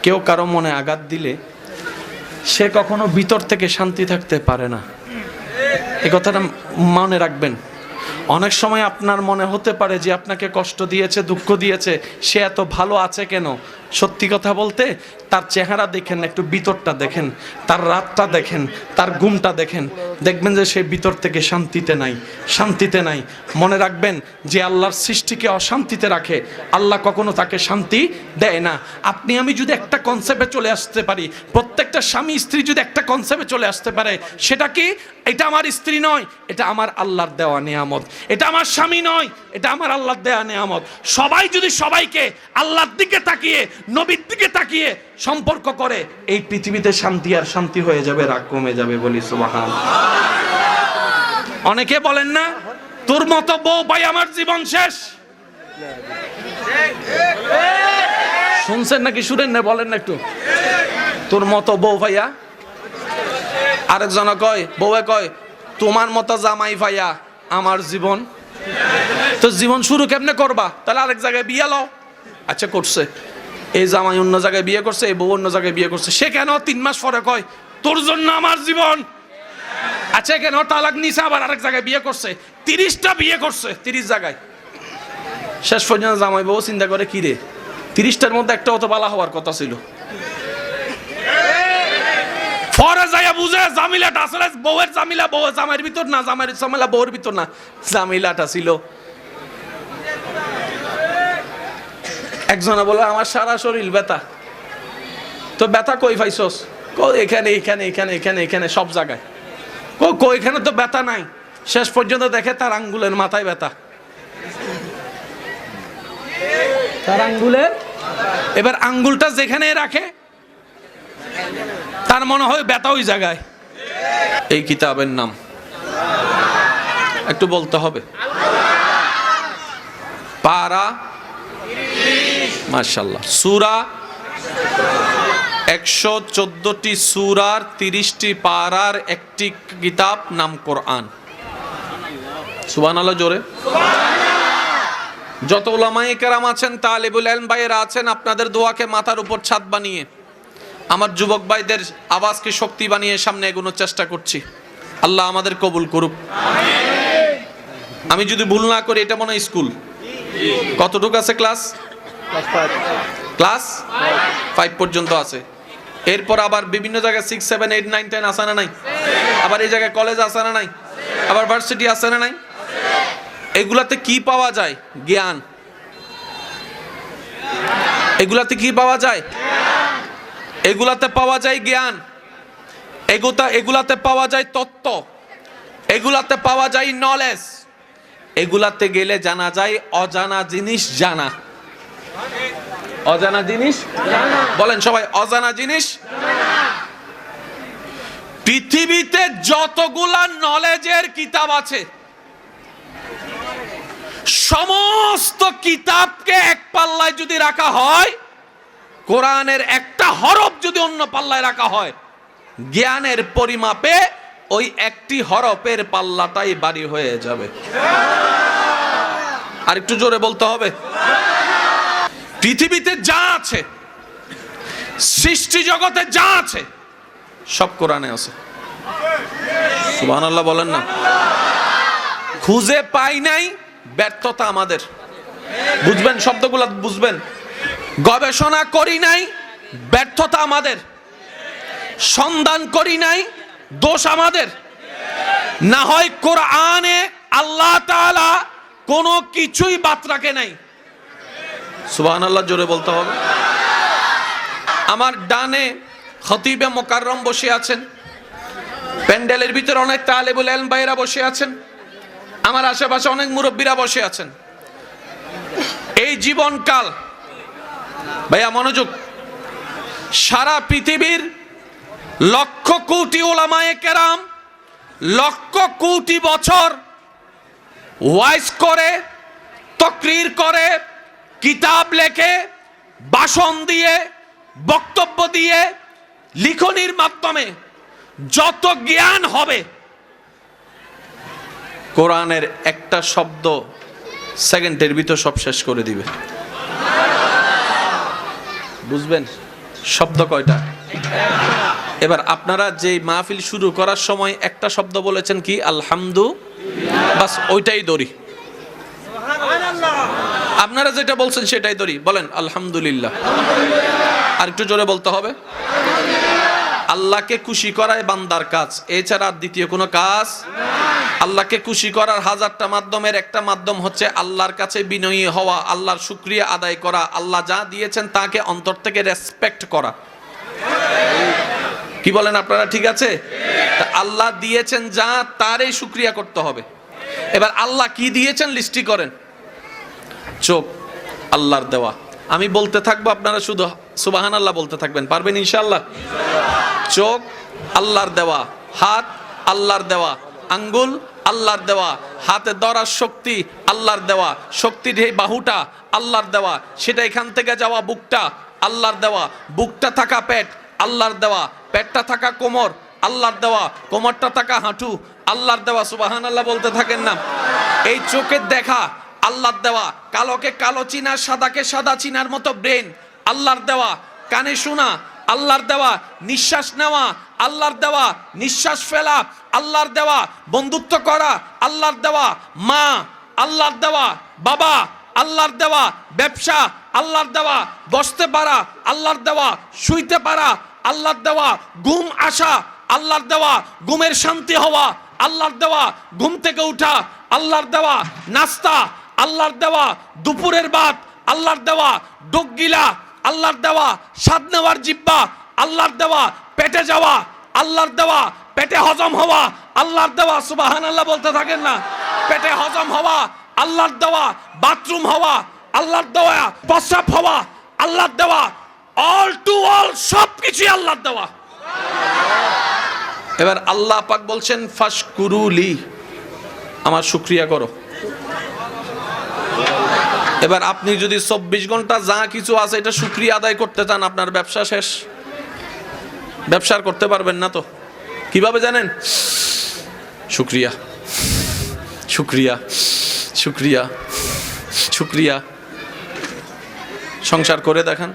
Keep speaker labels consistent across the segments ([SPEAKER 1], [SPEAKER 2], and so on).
[SPEAKER 1] কেউ কারো মনে আঘাত দিলে সে কখনো ভিতর থেকে শান্তি থাকতে পারে না। এই কথাটা মনে রাখবেন। অনেক সময় আপনার মনে হতে পারে যে আপনাকে কষ্ট দিয়েছে, দুঃখ দিয়েছে, সে এত ভালো আছে কেন? সত্যি কথা বলতে তার চেহারা দেখেন, একটু ভিতরটা দেখেন, তার রাতটা দেখেন, তার ঘুমটা দেখেন, দেখবেন যে সে ভিতর থেকে শান্তিতে নাই, শান্তিতে নাই। মনে রাখবেন যে আল্লাহর সৃষ্টিকে অশান্তিতে রাখে, আল্লাহ কখনো তাকে শান্তি দেয় না। আপনি আমি যদি একটা কনসেপ্টে চলে আসতে পারি, প্রত্যেকটা স্বামী স্ত্রী যদি একটা কনসেপ্টে চলে আসতে পারে, সেটা কি? এটা আমার স্ত্রী নয়, এটা আমার আল্লাহর দেওয়া নিয়ামত। এটা আমার স্বামী নয়, এটা আমার আল্লাহর দেওয়া নিয়ামত। সবাই যদি সবাইকে আল্লাহর দিকে তাকিয়ে, নবীর দিকে তাকিয়ে সম্পর্ক করে, এই পৃথিবীতে শান্তি আর শান্তি হয়ে যাবে, রাগ কমে যাবে। বলি সুবহানাল্লাহ। অনেকে বলেন না, তোর মতো বউ পাই আমার জীবন শেষ। শুনছেন নাকি শুনেন না? বলেন না একটু। তোর মতো বউ ভাইয়া। আরেকজন কয়, বউয়ে কয়, তোমার মতো জামাই ভাইয়া আমার জীবন। তো জীবন শুরু কেমনে করবা? তাহলে আরেক জায়গায় বিয়ে লও। আচ্ছা করছে, এই জামাই অন্য জায়গায় বিয়ে করছে, এই বউ অন্য জায়গায় বিয়ে করছে, সে কেন 3 মাস পরে কয় তোর জন্য আমার জীবন? আচ্ছা কেন তালাক নিছে, আবার আরেক জায়গায় বিয়ে করছে, 30টা বিয়ে করছে 30 জায়গায়। শেষ পর্যন্ত জামাই বউ চিন্তা করে, কি রে 30টার মধ্যে একটা অত বালা হওয়ার কথা ছিল। পরে যাইয়া বুঝে জামিলাটা আসলে বউয়ের জামিলা বউয়ের জামাইয়ের ভিতর না, জামাইয়ের জামিলা বউয়ের ভিতর না, জামিলাটা ছিল। একজনে বলে আমার সারা শরীর ব্যথা। তো ব্যথা কই পাইছস? এখানে এখানে এখানে এখানে এখানে সব জায়গায়। এখানে তো ব্যথা নাই। শেষ পর্যন্ত দেখে তার আঙ্গুলের মাথায় ব্যথা। তার আঙ্গুলের, এবার আঙ্গুলটা যেখানে রাখে তার মনে হয় ব্যথা ওই জায়গায়। এই কিতাবের নাম একটু বলতে হবে। পারা, মাশাআল্লাহ, সূরা 114টি সূরার 30টি পারার একটি কিতাব, নাম কোরআন। সুবহানাল্লাহ জোরে। যত উলামায়ে কেরাম আছেন, তালিবুল ইলম ভাইয়েরা আছেন, আপনাদের দোয়াকে মাথার উপর ছাদ বানিয়ে আমার যুবক ভাইদের আওয়াজকে শক্তি বানিয়ে সামনে এগোনোর চেষ্টা করছি। আল্লাহ আমাদের কবুল করুক। আমি যদি ভুল না করি, এটা মনে হয় স্কুল। কতটুকু আছে ক্লাস? ক্লাস 5 পর্যন্ত আছে। এরপর আবার বিভিন্ন জায়গায় 6, 7, 8, 9, 10 আছে না নাই? আবার এই জায়গায় কলেজ আছে না নাই? আবার ভার্সিটি আছে না নাই? এগুলাতে কি পাওয়া যায়? জ্ঞান। এগুলাতে কি পাওয়া যায়? এগুলাতে পাওয়া যায় জ্ঞান। এগুলাতে পাওয়া যায় তত্ত্ব। এগুলাতে পাওয়া যায় নলেজ। এগুলাতে গেলে জানা যায় অজানা জিনিস জানা। অজানা জিনিস জানা। বলেন সবাই, অজানা জিনিস জানা। পৃথিবীতে যতগুলা নলেজের কিতাব আছে, সমস্ত কিতাবকে এক পাল্লায় যদি রাখা হয়, কোরআনের একটা হরফ যদি অন্য পাল্লায় রাখা হয়, জ্ঞানের পরিমাপে ওই একটি হরফের পাল্লাটাই ভারী হয়ে যাবে। আর একটু জোরে বলতে হবে। পৃথিবীতে যা আছে, সৃষ্টি জগতে যা আছে, সব কোরআনে আছে। সুবহানাল্লাহ বলেন না। খুঁজে পাই নাই, ব্যর্থতা আমাদের। বুঝবেন শব্দগুলো, বুঝবেন। গবেষণা করি নাই, ব্যর্থতা আমাদের। সন্ধান করি নাই, দোষ আমাদের। না হয় কোরআনে আল্লাহ তাআলা কোনো কিছুই বাদ রাখে নাই। সুবহানাল্লাহ জোরে বলতে হবে। আমার ডানে খতিবে মুকাররম বসে আছেন, প্যান্ডেলের ভিতরে অনেক তালিবুল ইলম ভাইরা বসে আছেন, আমার আশেপাশে অনেক মুরব্বীরা বসে আছেন। এই জীবনকাল, ভাইয়া মনোযোগ, সারা পৃথিবীর লক্ষ কোটি উলামায়ে কেরাম লক্ষ কোটি বছর ওয়াইজ করে, তাকরীর করে, কিতাব লেখে, ভাষণ দিয়ে, বক্তব্য দিয়ে, লিখনির মাধ্যমে যত জ্ঞান হবে, কোরআনের একটা শব্দ সেকেন্ডের ভিতর সব শেষ করে দিবে। বুঝবেন? শব্দ কয়টা? এবার আপনারা যে মাহফিল শুরু করার সময় একটা শব্দ বলেছেন কি? আলহামদু, বাস ওইটাই দড়ি। আপনারা যেটা বলছেন সেটাই দড়ি, বলেন আলহামদুলিল্লাহ। আর একটু জোরে বলতে হবে। আল্লাহকে খুশি করাই বান্দার কাজ, এছাড়া আর দ্বিতীয় কোনো কাজ। আল্লাহকে খুশি করার হাজারটা মাধ্যমের একটা মাধ্যম হচ্ছে আল্লাহর কাছে বিনয়ী হওয়া, আল্লাহর শুকরিয়া আদায় করা, আল্লাহ যা দিয়েছেন তাকে অন্তর থেকে রেসপেক্ট করা। কি বলেন আপনারা? ঠিক আছে? আল্লাহ দিয়েছেন যা, তারই শুকরিয়া করতে হবে। এবার আল্লাহ কি দিয়েছেন লিস্টি করেন। চোখ আল্লাহর দেওয়া, আমি বলতে থাকবো, আপনারা শুধু সুবহানাল্লাহ বলতে থাকবেন, পারবেন ইনশাআল্লাহ? চোখ আল্লাহর দেওয়া, হাত আল্লাহর দেওয়া, আঙ্গুল আল্লাহর দেওয়া, হাতে ধরার শক্তি আল্লাহর দেওয়া, শক্তির এই বাহুটা আল্লাহর দেওয়া, সেটা এখান থেকে যাওয়া বুকটা আল্লাহর দেওয়া, বুকটা থাকা পেট আল্লাহর দেওয়া, পেটটা থাকা কোমর আল্লাহর দেওয়া, কোমরটা থাকা হাঁটু আল্লাহর দেওয়া। সুবহানাল্লাহ বলতে থাকেন না। এই চোখের দেখা আল্লাহর দেওয়া, কালোকে কালো চিনা, সাদাকে সাদা চিনার মতো ব্রেন আল্লাহর দেওয়া, কানে শোনা আল্লাহর দেওয়া, নিঃশ্বাস নেওয়া আল্লাহর দেওয়া, নিঃশ্বাস ফেলা আল্লাহর দেওয়া, বন্ধুত্ব করা আল্লাহর দেওয়া, মা আল্লাহর দেওয়া, বাবা আল্লাহর দেওয়া, ব্যবসা আল্লাহর দেওয়া, বসতে পারা আল্লাহর দেওয়া, শুইতে পারা আল্লাহর দেওয়া, ঘুম আসা আল্লাহর দেওয়া, ঘুমের শান্তি হওয়া আল্লাহর দেওয়া, ঘুম থেকে উঠা আল্লাহর দেওয়া, নাস্তা আল্লাহর দেওয়া, দুপুরের ভাত আল্লাহর দেওয়া, ডোক গিলা আল্লাহর দেওয়া, স্বাদ নেওয়ার জিহ্বা আল্লাহর দেওয়া, পেটে যাওয়া আল্লাহর দেওয়া, পেটে হজম হওয়া আল্লাহর দেওয়া। সুবহানাল্লাহ বলতে থাকেন না। পেটে হজম হওয়া আল্লাহর দেওয়া, বাথরুম হওয়া আল্লাহর দেওয়া, প্রস্রাব হওয়া আল্লাহর দেওয়া, অল টু অল সবকিছু আল্লাহর দেওয়া। এবার আল্লাহ পাক বলছেন ফাশকুরুলি, আমার শুকরিয়া করো। এবার আপনি যদি 24 ঘন্টা যা কিছু আছে এটা শুকরিয়া আদায় করতে চান, আপনার ব্যবসা শেষ। ব্যবসা আর করতে পারবেন না। তো কিভাবে জানেন? শুকরিয়া, শুকরিয়া, শুকরিয়া, শুকরিয়া। সংসার করে দেখান,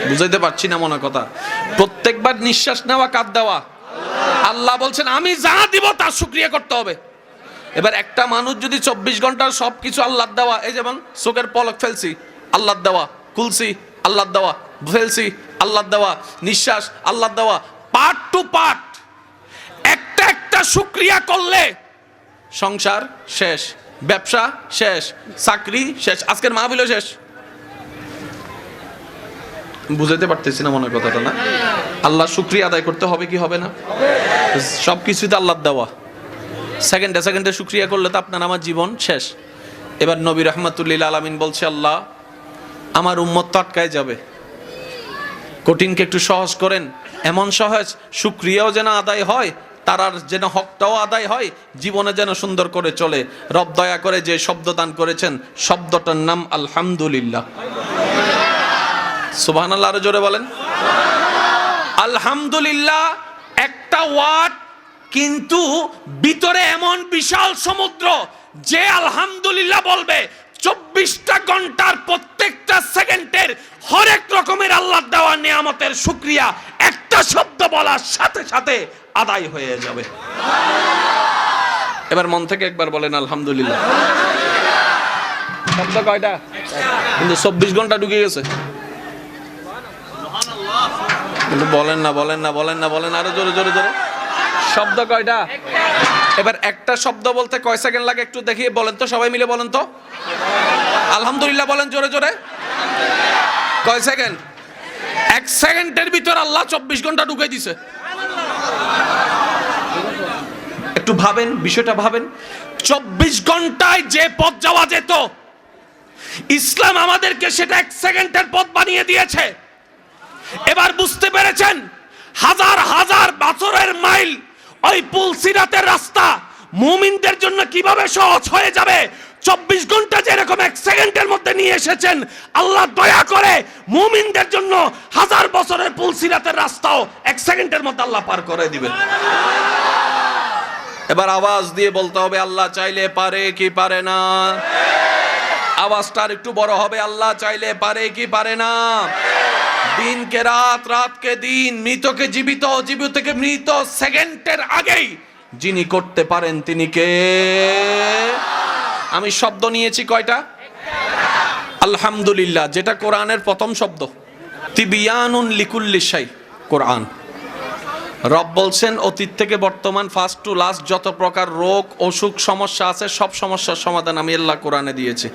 [SPEAKER 1] বুঝাইতে পারছি না মনে কথা। প্রত্যেকবার নিঃশ্বাস নেওয়া কাঁদ দেওয়া আল্লাহ বলছেন আমি যা দিব তার শুকরিয়া করতে হবে। এবার একটা মানুষ যদি 24 ঘন্টার সবকিছু আল্লাহর দেওয়া, এই যেমন চোখের পলক ফেলছি আল্লাহর দেওয়া, খুলছি আল্লাহর দেওয়া, ফেলছি আল্লাহর দেওয়া, নিঃশ্বাস আল্লাহর দেওয়া, পার্ট টু পার্ট একটা একটা শুকরিয়া করলে সংসার শেষ, ব্যবসা শেষ, চাকরি শেষ, আজকের মাহফিলও শেষ। বুঝাইতে পারতেছি না মনে কথাটা না? আল্লাহ শুকরিয়া আদায় করতে হবে কি হবে না? সবকিছুই তো আল্লাহর দেওয়া। সেকেন্ডে সেকেন্ডে শুকরিয়া করলে তো আপনার আমার জীবন শেষ। এবার নবী রাহমাতুল্লিল আলামিন বলছে আল্লাহ আমার উম্মত তো আটকায় যাবে, কঠিনকে একটু সহজ করেন, এমন সহজ শুকরিয়াও যেন আদায় হয়, তারার যেন হকটাও আদায় হয়, জীবনে যেন সুন্দর করে চলে। রব দয়া করে যে শব্দ দান করেছেন, শব্দটার নাম আলহামদুলিল্লাহ। সুবহানাল্লাহ, আরো জোরে বলেন আলহামদুলিল্লাহ। একটা ওয়ার্ড কিন্তু ভিতরে এমন বিশাল সমুদ্র, যে আলহামদুলিল্লাহ বলবে 24টা ঘন্টার প্রত্যেকটা সেকেন্ডের হরেক রকমের আল্লাহর দেওয়া নিয়ামতের শুকরিয়া একটা শব্দ বলার সাথে সাথে আদায় হয়ে যাবে। এবার মন থেকে একবার বলেন আলহামদুলিল্লাহ। শব্দ কয়টা? কিন্তু 24 ঘন্টা ঢুকে গেছে। কিন্তু বলেন না, বলেন না, বলেন না, বলেন আরো জোরে জোরে জোরে। শব্দ কয়টা? এবার একটা শব্দ বলতে কয় সেকেন্ড লাগে একটু দেখিয়ে বলেন তো, সবাই মিলে বলেন তো। আলহামদুলিল্লাহ বলেন জোরে জোরে। কয় সেকেন্ড? 1 সেকেন্ডের ভিতর আল্লাহ 24 ঘন্টা ঢুকে দিছে। একটু ভাবেন, বিষয়টা ভাবেন। 24 ঘন্টায় যে পথ যাওয়া যেত, ইসলাম আমাদেরকে সেটা 1 সেকেন্ডের পথ বানিয়ে দিয়েছে। এবার বুঝতে পেরেছেন হাজার হাজার বছরের মাইল ওই পুল সিরাতের রাস্তা মুমিনদের জন্য কিভাবে সহজ হয়ে যাবে। 24 ঘন্টা যেরকম 1 সেকেন্ডের মধ্যে নিয়ে এসেছেন, আল্লাহ দয়া করে মুমিনদের জন্য হাজার বছরের পুল সিরাতের রাস্তাও 1 সেকেন্ডের মধ্যে আল্লাহ পার করে দিবেন। এবার আওয়াজ দিয়ে বলতে হবে আল্লাহ চাইলে পারে কি পারে না? আওয়াজটা আর একটু বড় হবে। আল্লাহ চাইলে পারে কি পারে না? দিনকে রাত, রাতকে দিন, মৃতকে জীবিত, জীবিতকে মৃত সেকেন্ডের আগেই যিনি করতে পারেন তিনি কে? আমি শব্দ নিয়েছি কয়টা? আলহামদুলিল্লাহ, যেটা কোরআনের প্রথম শব্দ। তিবিয়ানুন লিকুল্লি শাই, কোরআন। রব বলছেন অতীত থেকে বর্তমান, ফার্স্ট টু লাস্ট যত প্রকার রোগ, অসুখ, সমস্যা আছে সব সমস্যার সমাধান আমি আল্লাহ কোরআনে দিয়েছি।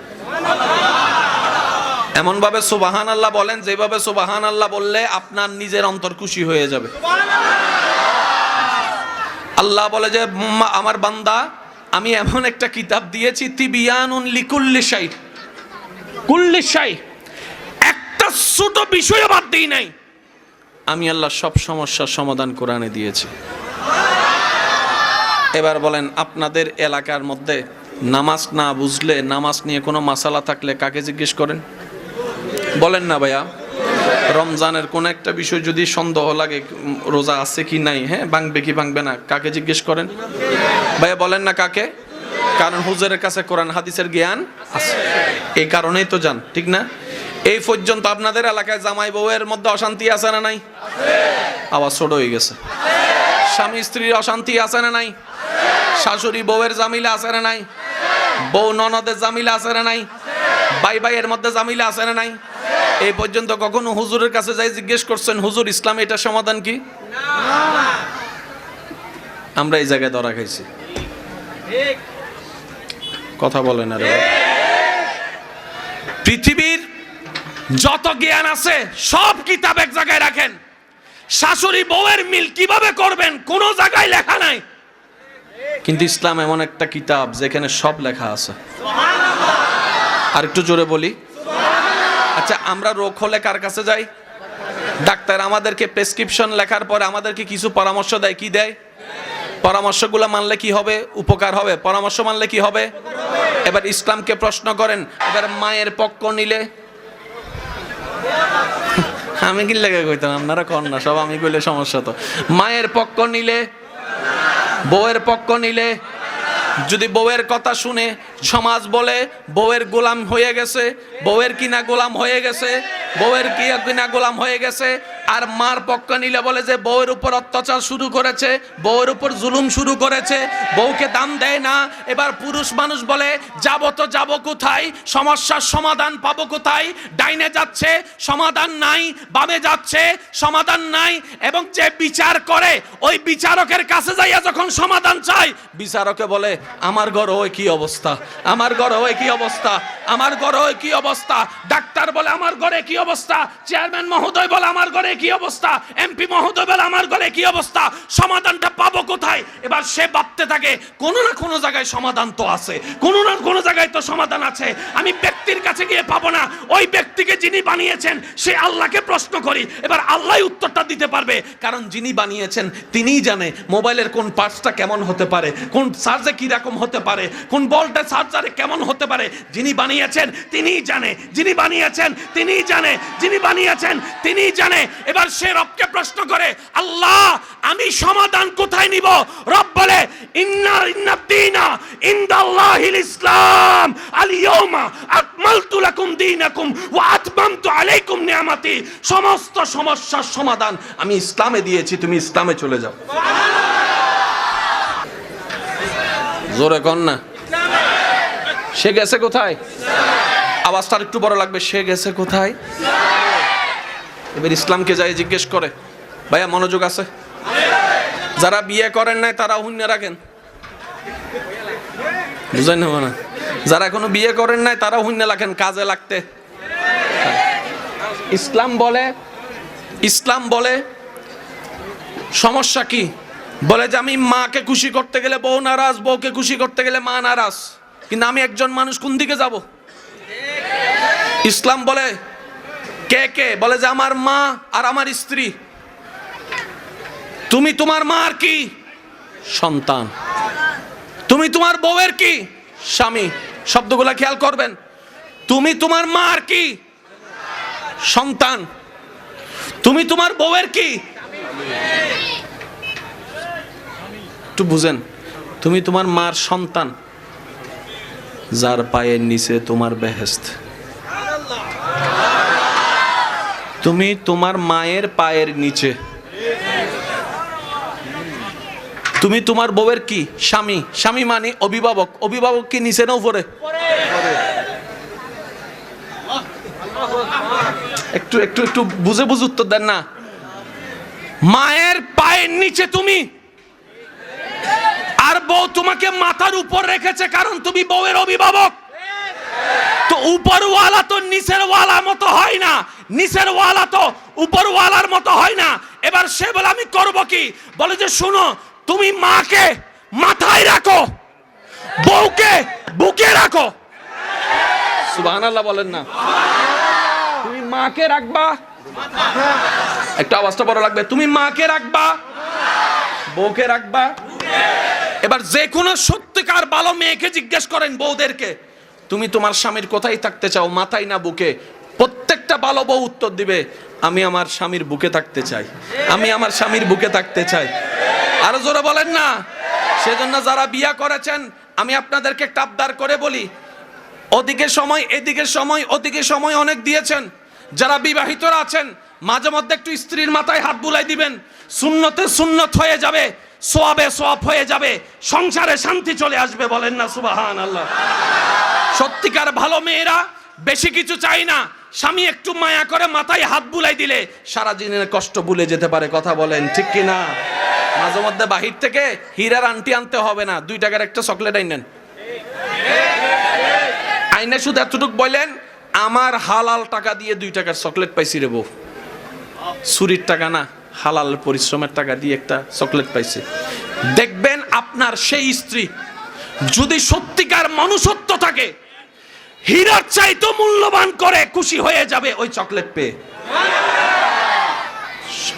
[SPEAKER 1] এমন ভাবে সুবহান আল্লাহ বলেন যেভাবে সুবহান আল্লাহ বললে আপনার নিজের অন্তর খুশি হয়ে যাবে। আল্লাহ বলে যে আমার বান্দা আমি এমন একটা কিতাব দিয়েছি, তিবিয়ানুন লিকুল্লি শাই, কুল্লি শাই, একটা ছোট বিষয় বাদ দেই নাই। আমি আল্লাহ সব সমস্যার সমাধান কোরআনে দিয়েছি। এবার বলেন, আপনাদের এলাকার মধ্যে নামাজ না বুঝলে, নামাজ নিয়ে কোনো মাসালা থাকলে কাকে জিজ্ঞেস করেন? বলেন না ভাইয়া। রমজানের কোন একটা বিষয় যদি সন্দেহ লাগে, রোজা আছে কি নাই, হ্যাঁ ভাঙবে কি ভাঙবে না, কাকে জিজ্ঞেস করেন? ভাইয়া বলেন না কাকে? কারণ হুজুরের কাছে কোরআন হাদিসের জ্ঞান আছে, এই কারণেই তো যান, ঠিক না? এই পর্যন্ত আপনাদের এলাকায় জামাই বউয়ের মধ্যে অশান্তি আছে না নাই? আওয়াজ ছোট হয়ে গেছে। স্বামী স্ত্রীর অশান্তি আছে না নাই? শাশুড়ি বউয়ের জামিলা আছে না নাই? বউ ননদের জামিলা আছে না নাই? ভাই ভাইয়ের মধ্যে জামিলা আছে না নাই? এই পর্যন্ত কখনো হুজুরের কাছে যাই জিজ্ঞেস করছেন, হুজুর ইসলাম এটার সমাধান কি? আমরা এই জায়গায় ধরা খাইছি। কথা বলেন না রে। পৃথিবীর যত জ্ঞান আছে সব কিতাব এক জায়গায় রাখেন, শাশুড়ি বউয়ের মিল কিভাবে করবেন কোন জায়গায় লেখা নাই। কিন্তু ইসলাম এমন একটা কিতাব যেখানে সব লেখা আছে। আর একটু জোরে বলি। আচ্ছা, আমরা রোগ হলে কার কাছে যাই? ডাক্তার আমাদেরকে প্রেসক্রিপশন লেখার পরে আমাদেরকে কিছু পরামর্শ দেয়। কি দেয়? পরামর্শগুলো মানলে কি হবে? উপকার হবে। পরামর্শ মানলে কি হবে? এবার ইসলামকে প্রশ্ন করেন, এবার মায়ের পক্ষ নিলে, আমি কি লেগে কইতাম, আপনারা কর না, সব আমি কইলে সমস্যা তো। মায়ের পক্ষ নিলে, বউয়ের পক্ষ নিলে, যদি বউয়ের কথা শুনে সমাজ বলে বউয়ের গোলাম হয়ে গেছে, বউয়ের কিনা গোলাম হয়ে গেছে, বউয়ের কিনা গোলাম হয়ে গেছে, আর মার পক্ষ নিলে বলে যে বউয়ের উপর অত্যাচার শুরু করেছে, বউয়ের উপর জুলুম শুরু করেছে, বউকে দাম দেয় না। এবার পুরুষ মানুষ বলে যাবো তো যাবো কোথায়, সমস্যার সমাধান পাবো কোথায়? ডাইনে যাচ্ছে সমাধান নাই, বামে যাচ্ছে সমাধান নাই, এবং যে বিচার করে ওই বিচারকের কাছে যাইয়া যখন সমাধান চাই, বিচারকে বলে আমার ঘর ওই কি অবস্থা, আমার ঘর ওই কি অবস্থা, আমার ঘর ওই কি অবস্থা। ডাক্তার বলে আমার ঘরে কি অবস্থা, চেয়ারম্যান মহোদয় বলে আমার ঘরে কি অবস্থা, এমপি মহোদয় বলে আমার ঘরে কি অবস্থা, সমাধানটা পাবো কোথায়? এবার সে ভাবতে থাকে কোনো না কোনো জায়গায় সমাধান তো আছে, কোনো না কোনো জায়গায় তো সমাধান আছে, আমি ব্যক্তির কাছে গিয়ে পাবো না, ওই ব্যক্তিকে যিনি বানিয়েছেন সে আল্লাহকে প্রশ্ন করি। এবার আল্লাহই উত্তরটা দিতে পারবে, কারণ যিনি বানিয়েছেন তিনিই জানে মোবাইলের কোন পার্টসটা কেমন হতে পারে, কোন চার্জে কি রকম হতে পারে, কোন বলটা চার্জারে কেমন হতে পারে। যিনি বানিয়েছেন তিনিই জানে, যিনি বানিয়েছেন তিনিই জানে, যিনি বানিয়েছেন তিনিই জানে। এবার সে রবকে প্রশ্ন করে, আল্লাহ আমি সমাধান কোথায় নিব? রব বলে ইন্নাদ্দীনা ইনদাল্লাহিল ইসলাম, আল ইয়াউমা আকমালতু লাকুম দীনাকুম ওয়া আতমামতু আলাইকুম নিয়ামতি। সমস্ত সমস্যার সমাধান আমি ইসলামে দিয়েছি, তুমি ইসলামে চলে যাও। জোরে কর না। সে গেছে কোথায়? আওয়াজটা একটু বড় লাগবে। সে গেছে কোথায়? এবার ইসলামকে যাই জিজ্ঞেস করে। ভাইয়া মনোযোগ আছে? যারা বিয়ে করেন নাই তারা হুন্যে রাখেন, বুঝেন না? যারা এখনো বিয়ে করেন নাই তারা হুন্যে রাখেন, কাজে লাগতে। ইসলাম বলে সমস্যা কি? বলে যে আমি মাকে খুশি করতে গেলে বউ নারাজ, বউকে খুশি করতে গেলে মা নারাজ, কিন্তু আমি একজন মানুষ কোন দিকে যাব? ইসলাম বলে কে কে? বলে যে আমার মা আর আমার স্ত্রী। তুমি তোমার মা আর কি? সন্তান। তুমি তোমার বউয়ের কি? স্বামী। শব্দগুলা খেয়াল করবেন। তুমি তোমার মা আর কি? সন্তান। তুমি তোমার বউয়ের কি? একটু বুঝেন, তুমি তোমার মার সন্তান, যার পায়ের নিচে তোমার বেহেশত। তুমি তোমার মায়ের পায়ের নিচে, তুমি তোমার বউয়ের কি স্বামী, স্বামী মানে অভিভাবক, অভিভাবক কি নিচে না উপরে? একটু একটু একটু বুঝে বুঝে উত্তর দেন না। মায়ের পায়ের নিচে তুমি, আর বউ তোমাকে মাথার উপর রেখেছে কারণ তুমি বউয়ের অভিভাবক। তো উপরওয়ালা তো নিচের ওয়ালা মতো হয় না, নিচের ওয়ালা তো উপরওয়ালার মতো হয় না। এবার সে বলে আমি করব কি? বলে যে শুনো, তুমি মাকে মাথায় রাখো, বউকে বুকে রাখো। সুবহানাল্লাহ বলেন না। তুমি মাকে রাখবা, একটু আওয়াজটা বড় লাগবে, তুমি মাকে রাখবা, বউকে রাখবা। এবার যে কোনো সত্যিকার ভালো মেয়েকে জিজ্ঞেস করেন বউদেরকে, তুমি তোমার স্বামীর কোথায় থাকতে চাও, মাথায় না বুকে? প্রত্যেকটা ভালো বউ উত্তর দিবে, আমি আমার স্বামীর বুকে থাকতে চাই, আমি আমার স্বামীর বুকে থাকতে চাই। আরো জোরে বলেন না। সেজন্য যারা বিয়া করেছেন, আমি আপনাদেরকে একটা আবদার করে বলি, ওদিকে সময় এদিকে সময়, ওদিকে সময় অনেক দিয়েছেন। যারা বিবাহিতরা আছেন, মাঝে মধ্যে একটু স্ত্রীর মাথায় হাত বুলাই দিবেন, সুন্নতে সুন্নত হয়ে যাবে, সোয়াবে সোয়াব হয়ে যাবে, সংসারে শান্তি চলে আসবে। বলেন না সুবহানাল্লাহ। সত্যিকার ভালো মেয়েরা বেশি কিছু চাই না, স্বামী একটু মায়া করে মাথায় হাত বুলাই দিলে সারা দিনের কষ্ট ভুলে যেতে পারে। কথা বলেন ঠিক কি না? মাঝে মধ্যে বাহির থেকে হীরার আংটি আনতে হবে না, 2 টাকার একটা চকলেট আইনেন, আইনে শুধু এতটুকু বললেন, আমার হালাল টাকা দিয়ে 2 টাকার চকলেট পাইছি রে বউ, চুরির টাকা না, হালাল পরিশ্রমের টাকা দিয়ে একটা চকলেট পাইছে। দেখবেন আপনার সেই স্ত্রী যদি সত্যিকার মনুষ্যত্ব থাকে, হীরার চাইতে মূল্যবান করে খুশি হয়ে যাবে ওই চকলেট পেয়ে।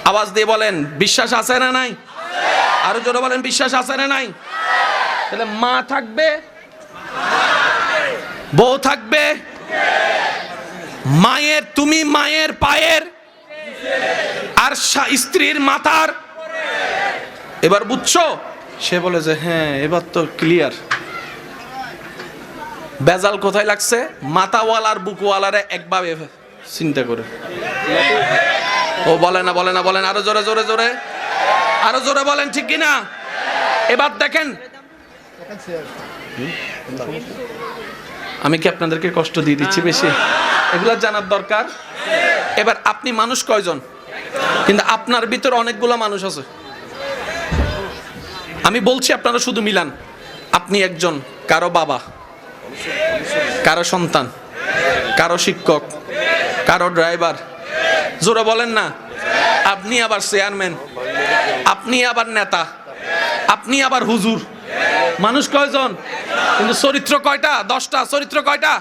[SPEAKER 1] আওয়াজ দিয়ে বলেন বিশ্বাস আছে না নাই? আরো জোরে বলেন বিশ্বাস আছে না নাই? তাহলে মা থাকবে, বউ থাকবে, মায়ের, তুমি মায়ের পায়ের আর স্ত্রীর মাথার। এবার বুঝছো? সে বলে যে হ্যাঁ এবার তো ক্লিয়ার। বেজাল কোথায় লাগছে? মাথাওয়ালার বুকওয়ালারে একভাবে চিন্তা করে। ও বলে না, বলে না, বলেন আরো জোরে জোরে জোরে, আরো জোরে বলেন ঠিক কিনা? এবার দেখেন, আমি কি আপনাদেরকে কষ্ট দিয়ে দিচ্ছি বেশি? এগুলা জানার দরকার। এবার আপনি মানুষ কয়জন? কিন্তু আপনার ভিতরে অনেকগুলো মানুষ আছে। আমি বলছি আপনারা শুধু মিলান। আপনি একজন, কারো বাবা, কারো সন্তান, কারো শিক্ষক, কারো ড্রাইভার। জোরে বলেন না। আপনি আবার চেয়ারম্যান, আপনি আবার নেতা, আপনি আবার হুজুর। মানুষ কয়জন? কিন্তু চরিত্র কয়টা? 10টা। চরিত্র কয়টা?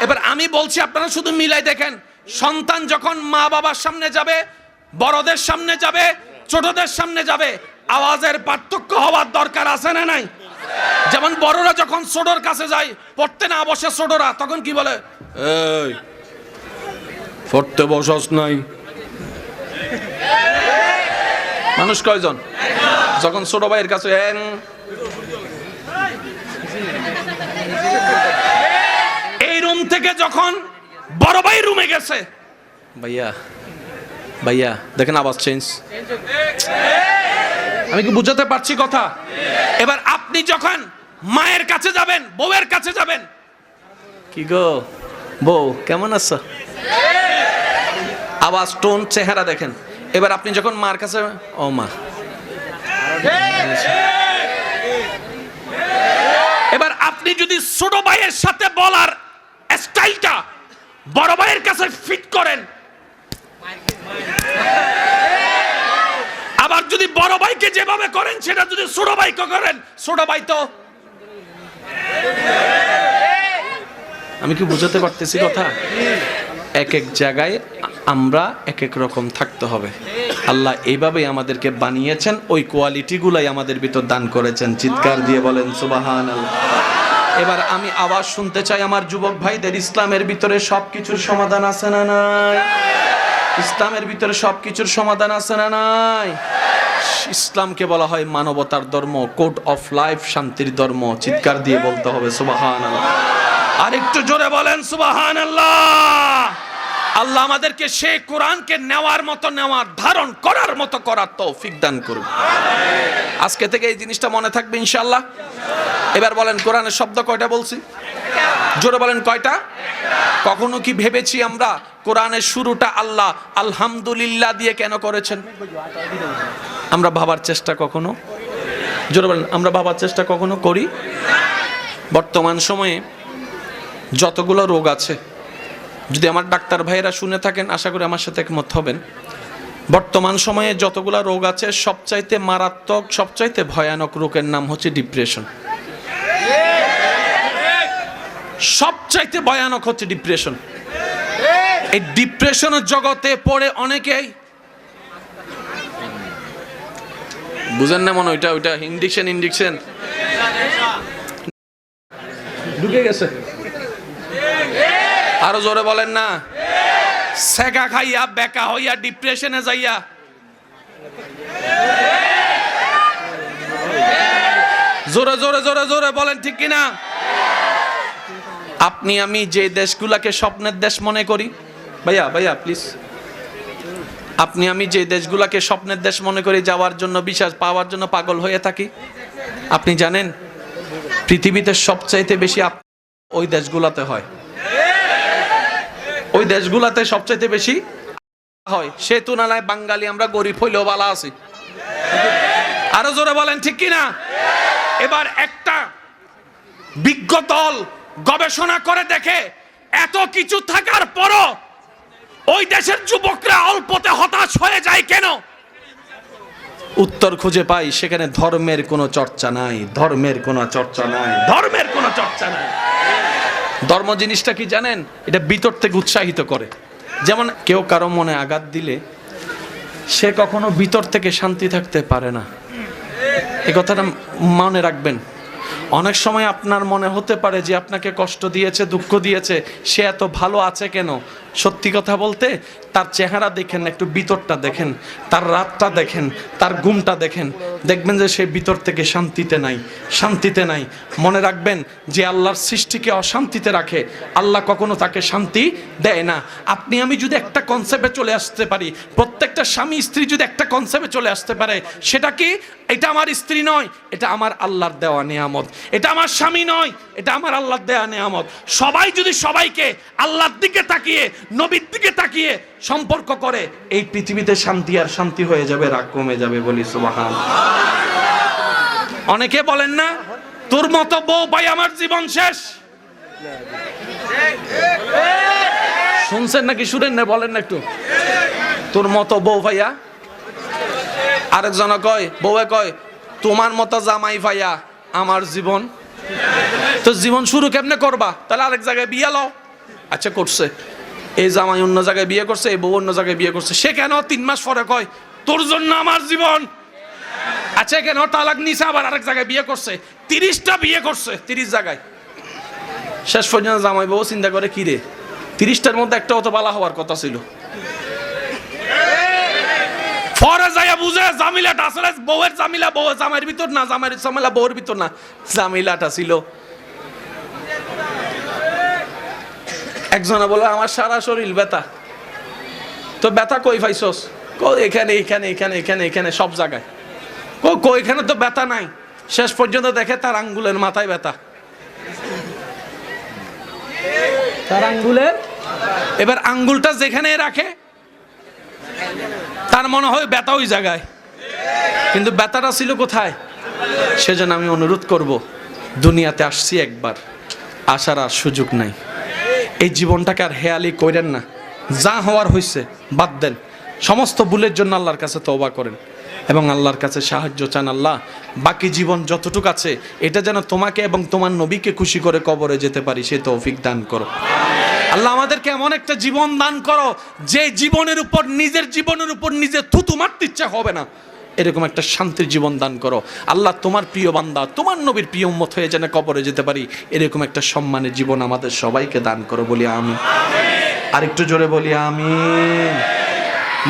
[SPEAKER 1] এবার আমি বলছি আপনারা শুধু মিলাই দেখেন। সন্তান যখন মা বাবার সামনে যাবে, বড়দের সামনে যাবে, ছোটদের সামনে যাবে, আওয়াজের পার্থক্য হওয়ার দরকার আছে না নাই? যেমন বড়রা যখন ছোটর কাছে যায়, পড়তে না বসে ছোটরা, তখন কি বলে? এই পড়তে বসস নাই। মানুষ কয়জন? যখন ছোট ভাইয়ের কাছে, এই রুম থেকে যখন বড় ভাই রুমে গেছে, ভাইয়া ভাইয়া দেখেন আওয়াজ চেঞ্জ। আমি কি বুঝাতে পারছি কথা? এবার আপনি যখন মায়ের কাছে যাবেন, বউয়ের কাছে যাবেন, কি গো বউ কেমন আছো, আওয়াজ, টোন, চেহারা দেখেন। এবার আপনি যখন মার কাছে, ও মা। এবার আপনি যদি ছোট ভাইয়ের সাথে বলার স্টাইলটা বড় ভাইয়ের কাছে ফিট করেন, আবার যদি বড় ভাইকে যেভাবে করেন সেটা যদি ছোট ভাইকে করেন, ছোট ভাই তো। আমি কি বুঝাতে পারতেছি কথা? এক এক জায়গায় আমরা এক এক রকম থাকতে হবে। আল্লাহ এইভাবেই আমাদেরকে বানিয়েছেন, ওই কোয়ালিটি গুলাই আমাদের ভিতর দান করেছেন। চিৎকার দিয়ে বলেন সুবহানাল্লাহ। এবার আমি আওয়াজ শুনতে চাই আমার যুবক ভাইদের, ইসলামের ভিতরে সবকিছুর সমাধান আছে না নাই? ইসলামের ভিতরে সবকিছুর সমাধান আছে না নাই? ইসলামকে বলা হয় মানবতার ধর্ম, কোড অফ লাইফ, শান্তির ধর্ম। চিৎকার দিয়ে বলতে হবে সুবহানাল্লাহ। আর একটু জোরে বলেন সুবহানাল্লাহ। আল্লাহ আমাদেরকে সেই কোরআনকে নেওয়ার মতো নেওয়ার, ধারণ করার মতো করার তৌফিক দান করুন। আজকে থেকে এই জিনিসটা মনে থাকবে ইনশাআল্লাহ। এবার বলেন কোরআনের শব্দ কয়টা বলছি? জোরে বলেন কয়টা? কখনো কি ভেবেছি আমরা কোরআনের শুরুটা আল্লাহ আলহামদুলিল্লাহ দিয়ে কেন করেছেন? আমরা ভাবার চেষ্টা কখনো, জোরে বলেন, আমরা ভাবার চেষ্টা কখনো করি? বর্তমান সময়ে যতগুলো রোগ আছে, যদি আমার ডাক্তার ভাইয়েরা শুনে থাকেন আশা করি আমার সাথে একমত হবেন, বর্তমান সময়ে যতগুলো রোগ আছে সবচাইতে মারাত্মক, সবচাইতে ভয়ানক রোগের নাম হচ্ছে ডিপ্রেশন। সবচাইতে ভয়ানক হচ্ছে ডিপ্রেশন। এই ডিপ্রেশনের জগতে পড়ে অনেকেই, বুঝেন না মনে, ওইটা ইন্ডিকশন ঢুকে গেছে। আরো জোরে বলেন না। সেকা খাইয়া বেকা হইয়া ডিপ্রেশনে যাইয়া জোরে জোরে জোরে জোরে বলেন ঠিক কিনা? আপনি আমি যে দেশগুলাকে স্বপ্নের দেশ মনে করি, ভাইয়া প্লিজ, আপনি আমি যে দেশগুলাকে স্বপ্নের দেশ মনে করি, যাওয়ার জন্য, বিশ্বাস পাওয়ার জন্য পাগল হয়ে থাকি, আপনি জানেন পৃথিবীতে সবচাইতে বেশি ওই দেশগুলাতে হয়। ওই দেশগুলাতে সবচাইতে বেশি হয়। সে তুলনায় বাঙালি আমরা গরিব হইলেও ভালো আছি। আরো জোরে বলেন ঠিক কিনা? এবার একটা বিজ্ঞ দল গবেষণা করে দেখে এত কিছু থাকার পরও ওই দেশের যুবকরা অল্পতে হতাশ হয়ে যায় কেন? উত্তর খুঁজে পাই সেখানে ধর্মের কোনো চর্চা নাই, ধর্মের কোনো চর্চা নাই, ধর্মের কোনো চর্চা নাই। ধর্ম জিনিসটা কি জানেন? এটা ভিতর থেকে উৎসাহিত করে। যেমন কেউ কারো মনে আঘাত দিলে সে কখনো ভিতর থেকে শান্তি থাকতে পারে না। এই কথাটা মনে রাখবেন। অনেক সময় আপনার মনে হতে পারে যে আপনাকে কষ্ট দিয়েছে, দুঃখ দিয়েছে, সে এত ভালো আছে কেন? সত্যি কথা বলতে তার চেহারা দেখেন, একটু ভিতরটা দেখেন, তার রাতটা দেখেন, তার ঘুমটা দেখেন, দেখবেন যে সে ভিতর থেকে শান্তিতে নাই, শান্তিতে নাই। মনে রাখবেন যে আল্লাহর সৃষ্টিকে অশান্তিতে রাখে, আল্লাহ কখনো তাকে শান্তি দেয় না। আপনি আমি যদি একটা কনসেপ্টে চলে আসতে পারি, প্রত্যেকটা স্বামী স্ত্রী যদি একটা কনসেপ্টে চলে আসতে পারে, সেটা কি? এটা আমার স্ত্রী নয়, এটা আমার আল্লাহর দেওয়া নিয়ামত। এটা আমার স্বামী নয়, এটা আমার আল্লাহর দেওয়া নিয়ামত। সবাই যদি সবাইকে আল্লাহর দিকে তাকিয়ে, নবীর দিকে তাকিয়ে সম্পর্ক করে, এই পৃথিবীতে শান্তি আর শান্তি হয়ে যাবে, রাগ কমে যাবে। বলি সুবহানাল্লাহ। অনেকে বলেন না, তোর মতো বউ পাই আমার জীবন শেষ। শুনছেন নাকি শুনেন না? বলেন না একটু। তোর মতো বউ ভাইয়া। আরেকজন কয়, বউয়ে কয়, তোমার মতো জামাই ভাইয়া আমার জীবন। তো জীবন শুরু কেমনে করবা? তাহলে আরেক জায়গায় বিয়ে লও। আচ্ছা করছে, এই জামাই অন্য জায়গায় বিয়ে করছে, এই বউ অন্য জায়গায় বিয়ে করছে, সে কেন 3 মাস পরে কয় তোর জন্য আমার জীবন? আচ্ছা কেন তালাক নিছে, আবার আরেক জায়গায় বিয়ে করছে, 30টা বিয়ে করছে, 30 জায়গায়। শেষ পর্যন্ত জামাই বউ চিন্তা করে, কি রে 30টার মধ্যে একটাও তো বালা হওয়ার কথা ছিল। পরে যাইয়া বুঝে জামিলাটা আসলে বউয়ের জামিলা, বউয়ের জামাইয়ের ভিতর না, জামাইয়ের জামিলা বউয়ের ভিতর না, জামিলাটা ছিল। একজনে বলে আমার সারা শরীর ব্যথা। তো ব্যথা কই পাইছস? এখানে এখানে এখানে এখানে এখানে সব জায়গায়। এখানে তো ব্যথা নাই। শেষ পর্যন্ত দেখে তার আঙ্গুলের মাথায় ব্যথা। তার আঙ্গুলের, এবার আঙ্গুলটা যেখানে রাখে তার মনে হয় ব্যথা ওই জায়গায়, কিন্তু ব্যথাটা ছিল কোথায়? সেজন্য আমি অনুরোধ করব, দুনিয়াতে আসছি একবার, আসার আর সুযোগ নাই। এই জীবনটাকে আর হেয়ালি করেন না। যা হওয়ার হয়েছে বাদ দেন। সমস্ত ভুলের জন্য আল্লাহর কাছে তওবা করেন এবং আল্লাহর কাছে সাহায্য চান। আল্লাহ, বাকি জীবন যতটুকু আছে এটা যেন তোমাকে এবং তোমার নবীকে খুশি করে কবরে যেতে পারি, সে তৌফিক দান করো। আল্লাহ আমাদেরকে এমন একটা জীবন দান করো যে জীবনের উপর, নিজের জীবনের উপর নিজে থুতু মারতে ইচ্ছা হবে না, এরকম একটা শান্তির জীবন দান করো। আল্লাহ তোমার প্রিয় বান্দা, তোমার নবীর প্রিয় উম্মত হয়ে যেন কবরে যেতে পারি, এরকম একটা সম্মানের জীবন আমাদের সবাইকে দান করো। বলি আমিন। আরেকটু জোরে বলি আমিন।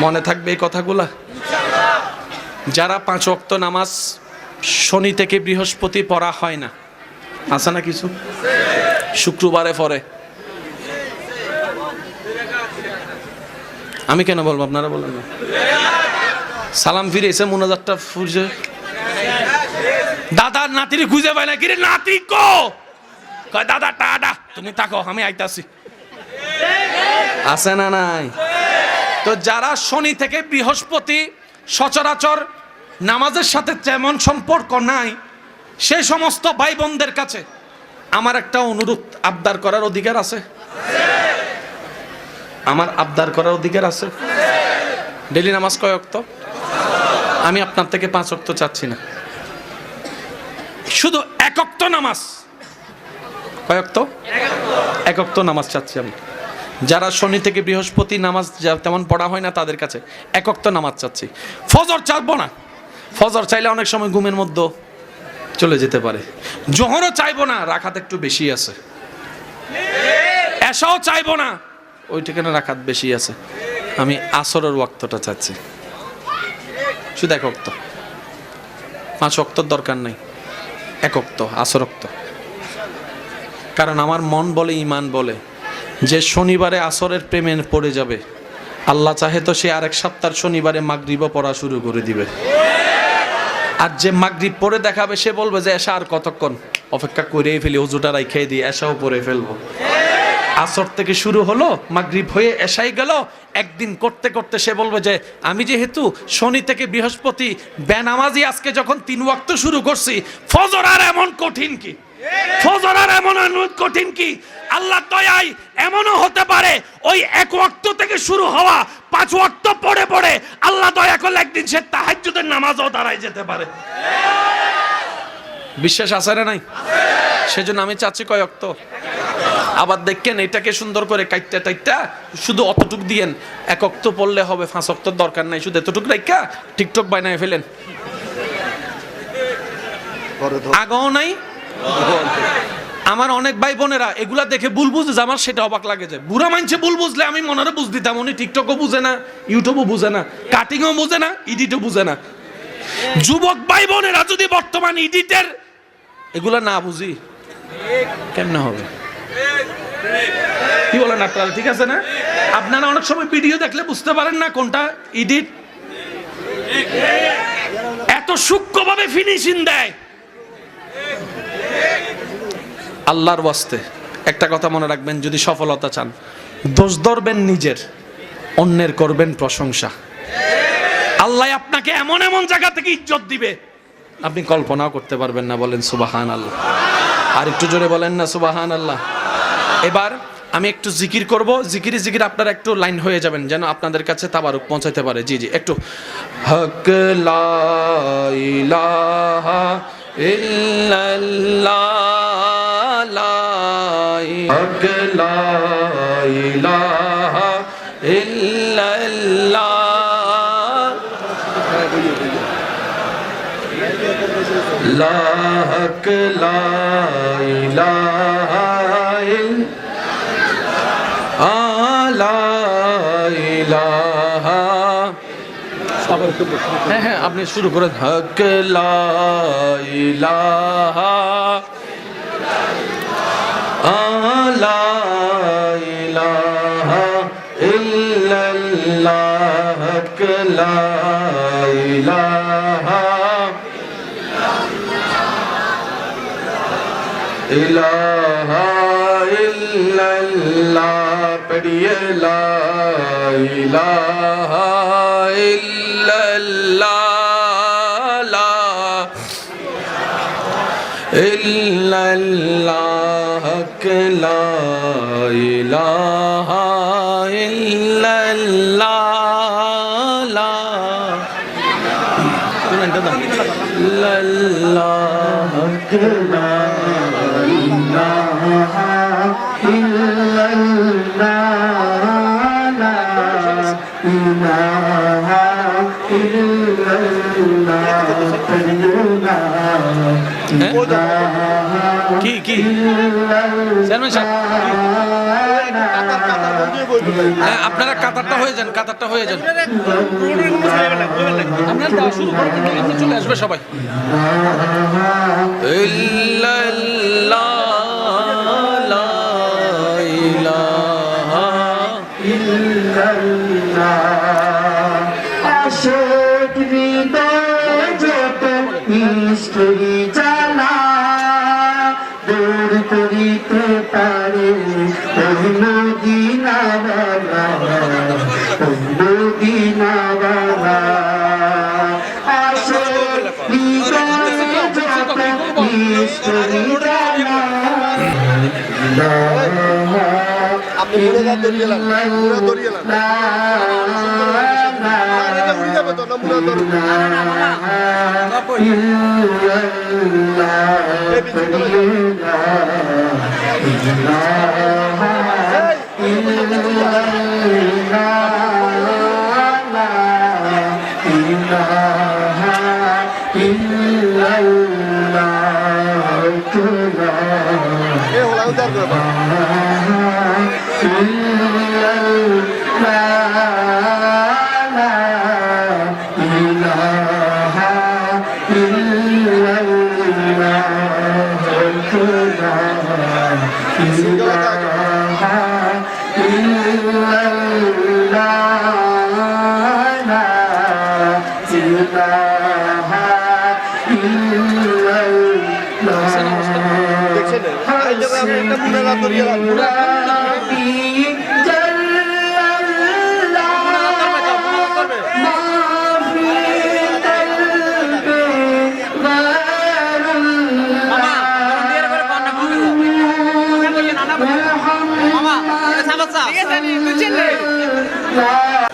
[SPEAKER 1] মনে থাকবে এই কথাগুলা? যারা 5 ওয়াক্ত নামাজ শনি থেকে বৃহস্পতি পড়া হয় না, আছে না কিছু? শুক্রবারে পরে। আমি কেন বলবো, আপনারা বলেন না। সালাম ফিরে এসে মোনাজাতটা ফুরছে, দাদার নাতির খুঁজে পায় না, কিরে নাতি কো, কয় দাদা টাডা তুমি থাকো আমি আইতাছি। আছে না নাই? তো যারা শনি থেকে বৃহস্পতি সচরাচর নামাজের সাথে তেমন সম্পর্ক নাই, সেই সমস্ত ভাই বোনদের কাছে আমার একটা অনুরোধ, আবদার করার অধিকার আছে? আমার আবদার করার অধিকার আছে? ডেইলি নামাজ কয় ওয়াক্ত? আমি আপনার থেকে 5 ওয়াক্ত চাচ্ছি না, শুধু 1 ওয়াক্ত নামাজ। কয় ওয়াক্ত? 1 ওয়াক্ত নামাজ চাচ্ছি আমি। যারা শনি থেকে বৃহস্পতি নামাজ তেমন পড়া হয় না তাদের কাছে 1 ওয়াক্ত নামাজ চাচ্ছি। ফজর চাইবো না, ফজর চাইলে অনেক সময় ঘুমের মধ্যে চলে যেতে পারে। জোহরও চাইবো না, রাখাত একটু বেশি আছে। এশাও চাইবো না, ওই ঠিকানা রাখাত বেশি আছে। আমি আসরের ওয়াক্তটা চাচ্ছি, শুধু 1 ওয়াক্ত। 5 ওয়াক্তর দরকার নাই, 1 ওয়াক্ত আসর ওয়াক্ত। কারণ আমার মন বলে, ইমান বলে যে শনিবারে আসরের প্রেমে পড়ে যাবে, আল্লাহ চাহে তো সে আরেক সপ্তাহ শনিবারে মাগরিবও পড়া শুরু করে দিবে। আর যে মাগরিব পড়ে দেখাবে সে বলবে যে এশা আর কতক্ষণ অপেক্ষা করেই ফেলি, হুজুরটা রাইখাই দিয়ে এশাও পড়ে ফেলবো। আসর থেকে শুরু হলো, মাগরিব হয়ে এশাই গেল, একদিন করতে করতে সে বলবে যে আমি যেহেতু শনি থেকে বৃহস্পতি বেনামাজি আজকে যখন 3 ওয়াক্ত শুরু করছি, ফজর আর এমন কঠিন কি, ফজর আর এমন কঠিন কি, আল্লাহ দয়ায় এমনও হতে পারে ওই 1 ওয়াক্ত থেকে শুরু হওয়া 5 ওয়াক্ত পড়ে পড়ে আল্লাহ দয়া করলে একদিন সে তাহাজ্জুদের নামাজও দাঁড়ায় যেতে পারে। বিশ্বাস আছে না নাই? সেজন্য আমি চাচ্ছি কয় ওয়াক্ত। আবার দেখেন এটাকে সুন্দর করে কাইটটা টাইটটা শুধু অতটুক দিয়েন, 1 ওয়াক্ত পড়লে হবে, 5 ওয়াক্তর দরকার নাই, শুধু এতটুক রাইখা টিকটক বানায় ফেলেন। আগেও নাই। আমার অনেক ভাই বোনেরা এগুলা দেখে ভুল বুঝে, আমার সেটা অবাক লাগে যে বুড়া মানছে ভুল বুঝলে আমি মনে বুঝ দিতাম, উনি টিকটকও বুঝে না, ইউটিউবও বুঝে না, কাটিংও বুঝে না, এডিটও বুঝে না। যুবক ভাই বোনেরা যদি বর্তমান এডিটের এগুলা না বুঝি কেমনে হবে? কি বলেন আপনারা? ঠিক আছে না? আপনারা অনেক সময় ভিডিও দেখলে বুঝতে পারেন না কোনটা এডিট, এত সূক্ষ্মভাবে ফিনিশিং দেয়। আল্লাহর ওয়াস্তে একটা কথা মনে রাখবেন, যদি সফলতা চান দোষ ধরবেন নিজের, অন্যের করবেন প্রশংসা। আল্লাহ আপনাকে এমন এমন জায়গা থেকে ইজ্জত দিবে আপনি কল্পনাও করতে পারবেন না। বলেন সুবহানাল্লাহ। আর একটু জোরে বলেন না সুবহানাল্লাহ। এবার আমি একটু জিকির করব, জিকির আপনারা একটু লাইন হয়ে যাবেন যেন আপনাদের কাছে তাবারুক পৌঁছাতে পারে। জি জি একটু। হক লা ইলাহা ইল্লাল্লাহ, লা হক লা ইলাহা ইল্লাল্লাহ, লা হক লা ইলাহা ইল্লাল্লাহ। হ্যাঁ হ্যাঁ আপনি শুরু করেন। হক লা ইলাহা লা ইলাহা ইল্লাল্লাহ, হক লা ইলাহা ইলাহা ইল্লাল্লাহ। পড়িয়ে লা ইলাহা ইল্লাল্লাহ, লা ইল্লাল্লাহ, হক লা ইলাহা ইল্লাল্লাহ, লা ইল্লাল্লাহ, হক লা ইলাহা ইল্লাল্লাহ, লা ইলাহা ইল্লাল্লাহ। কি কি আপনারা কাতারটা হয়ে যান, কাতারটা হয়ে যান, আপনারা শুরু করেন, চলে আসবে সবাই। ইল্লাল্লাহ, লা
[SPEAKER 2] মিষ্টি জ্বালা দূর করিতে পারে ওই মদিনাওয়ালা, ওই মদিনাওয়ালা। আসে হৃদয়ে যত মিষ্টি জ্বালা,
[SPEAKER 3] আপনি পুরো রাত দৌড়িয়ে এলেন, পুরো দৌড়িয়ে এলেন। এটা উড়ে যাবে তো, না পুরো দৌড়। এই পিছু চলে এ হলা উদ্ধার করে দাও। দেখছেন এই জায়গায় আপনি একটা পুরো রাত দৌড়িয়ে এলেন।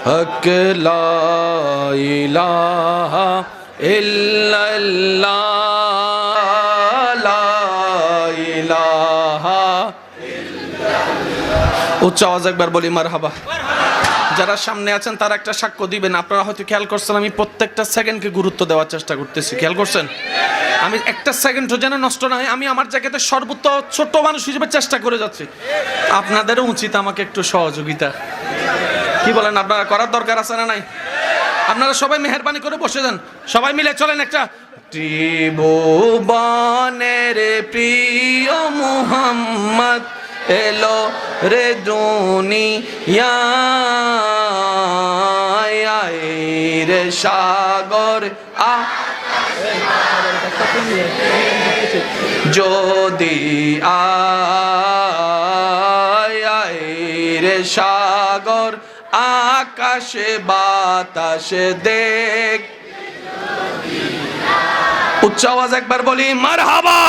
[SPEAKER 1] হক লা ইলাহা ইল্লাল্লাহ, লা ইলাহা। উচ্চ আওয়াজ একবার বলি মারহাবা। যারা সামনে আছেন তারা একটা সাক্ষ্য দিবেন। আপনারা হয়তো খেয়াল করছেন আমি প্রত্যেকটা সেকেন্ডকে গুরুত্ব দেওয়ার চেষ্টা করতেছি, খেয়াল করছেন? আমি একটা সেকেন্ডও যেন নষ্ট না হয়, আমি আমার জায়গাতে সর্বোচ্চ ছোট মানুষ হিসেবে চেষ্টা করে যাচ্ছি। আপনাদেরও উচিত আমাকে একটু সহযোগিতা। কি বলেন, আপনারা করার দরকার আছে না নাই? আপনারা সবাই মেহেরবানি করে বসে যান, সবাই মিলে চলেন একটা। ত্রিভুবনের প্রিয় মুহাম্মদ এলো রে দুনিয়ায়, রে সাগর যদি আয় রে সাগর আকাশে বাতাসে দেখ। উচ্চ আওয়াজ একবার বলি মারহাবা।